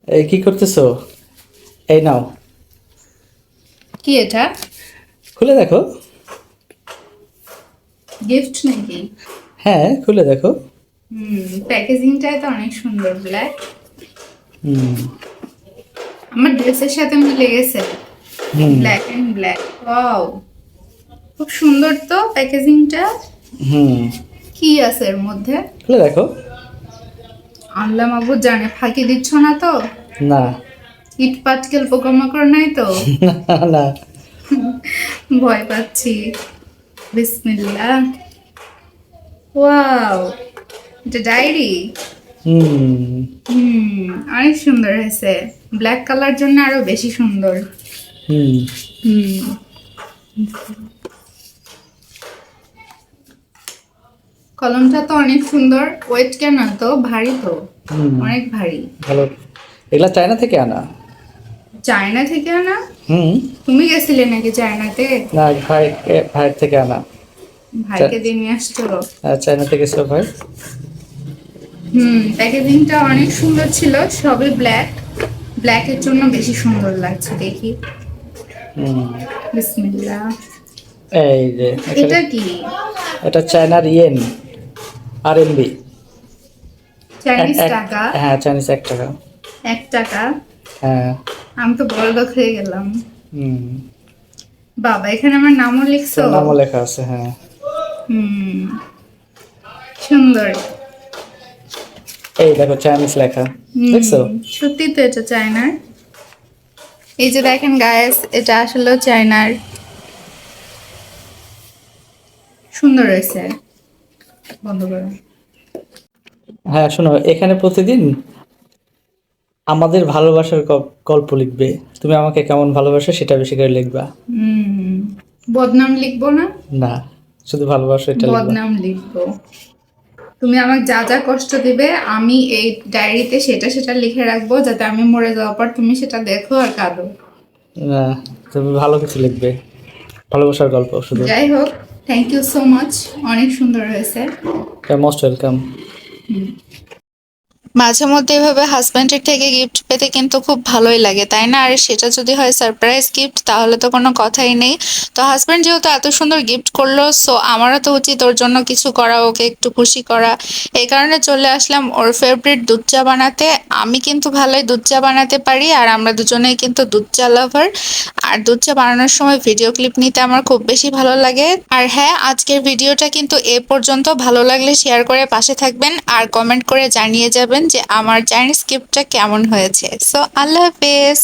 এই কি করতেছো? এই নাও, কি এটা? খুলে দেখো। গিফট নাকি? হ্যাঁ, খুলে দেখো। প্যাকেজিংটাই তো অনেক সুন্দর, ব্ল্যাক। হুম। আমার ড্রেসের সাথে মিলে গেছে। হুম। ব্ল্যাক এন্ড ব্ল্যাক, ওয়াও, খুব সুন্দর তো প্যাকেজিংটা। হুম। কি আছে এর মধ্যে? খুলে দেখো। আল্লাহ মাবুদ জানে, ফাঁকি দিচ্ছ না তো? না। ইট পাটকেল পোকামাকড় নাই তো? না। ভয় পাচ্ছি। বিসমিল্লাহ। ওয়াও, এটা ডায়েরি। হুম। অনেক সুন্দর হয়েছে। ব্ল্যাক কালার জন্য আরো বেশি সুন্দর। হুম। হুম কলমটা তো অনেক সুন্দর। ওয়েট কেন তো ভারী তো? হুম। অনেক ভারী। ভালো। এগুলা চায়না থেকে আনা। চায়না থেকে আনা? হুম। তুমি গেছিলে নাকি চায়নাতে? না, ভাইয়ের থেকে আনা। ভাইকে দিয়ে নিয়ে আসছো? চায়না থেকে ছিল ভাই। প্যাকেজিংটা অনেক সুন্দর ছিল, সবই ব্ল্যাক। ব্ল্যাকের জন্য বেশি সুন্দর লাগছে দেখি। হুম। বিসমিল্লাহ। এই যে এখানে, এটা কি? এটা চায়নার ইয়েন, RMB। এক চাইনিজ এক টাকা? হ্যাঁ, চাইনিজ 1 টাকা। 1 টাকা? হ্যাঁ। আমি তো বড়লোক হয়ে গেলাম। হুম। বাবা, এখানে আমার নামও লিখছো? তোর নামও লেখা আছে, হ্যাঁ। হুম সুন্দর। এই দেখো, চাইনিজ লেখা। দেখছো? সত্যি তো এটা চায়নার। এই যে দেখেন গায়েস, এটা আসলেও চায়নার। সুন্দর হয়েছে। বন্ধ করো। হ্যাঁ, শোনো, এখানে প্রতিদিন আমাদের ভালোবাসার গল্প লিখবে। তুমি আমাকে কেমন ভালোবাসো সেটা বেশি করে লিখবা। হুম বদনাম লিখবো না? না, শুধু ভালোবাসো এটা লিখবা। বদনাম লিখবো। তুমি আমাকে যা যা কষ্ট দিবে, আমি এই ডায়েরিতে সেটা সেটা লিখে রাখবো, যাতে আমি মরে যাওয়ার পর তুমি সেটা দেখো আর কাঁদো। না, তুমি ভালো কিছু লিখবে, ভালোবাসার গল্প শুধু। যাই হোক, থ্যাংক ইউ সো মাচ, অনেক সুন্দর হয়েছে। Most welcome. মাঝে মধ্যে এভাবে হাজব্যান্ডের থেকে গিফট পেতে কিন্তু খুব ভালোই লাগে, তাই না? আর সেটা যদি হয় সারপ্রাইজ গিফট, তাহলে তো কোনো কথাই নেই। তো হাজব্যান্ড যেহেতু এত সুন্দর গিফট করলো, সো আমারও তো উচিত ওর জন্য কিছু করা, ওকে একটু খুশি করা। এই কারণে চলে আসলাম ওর ফেভারিট দুধ চা বানাতে। আমি কিন্তু ভালোই দুধ চা বানাতে পারি, আর আমরা দুজনেই কিন্তু দুধ চা লাভার। আর দুধ চা বানানোর সময় ভিডিও ক্লিপ নিতে আমার খুব বেশি ভালো লাগে। আর হ্যাঁ, আজকের ভিডিওটা কিন্তু এ পর্যন্ত। ভালো লাগলে শেয়ার করে পাশে থাকবেন, আর কমেন্ট করে জানিয়ে যাবেন যে আমার চাইনিজ গিফটটা কেমন হয়েছে। সো আল্লাহ হাফেজ।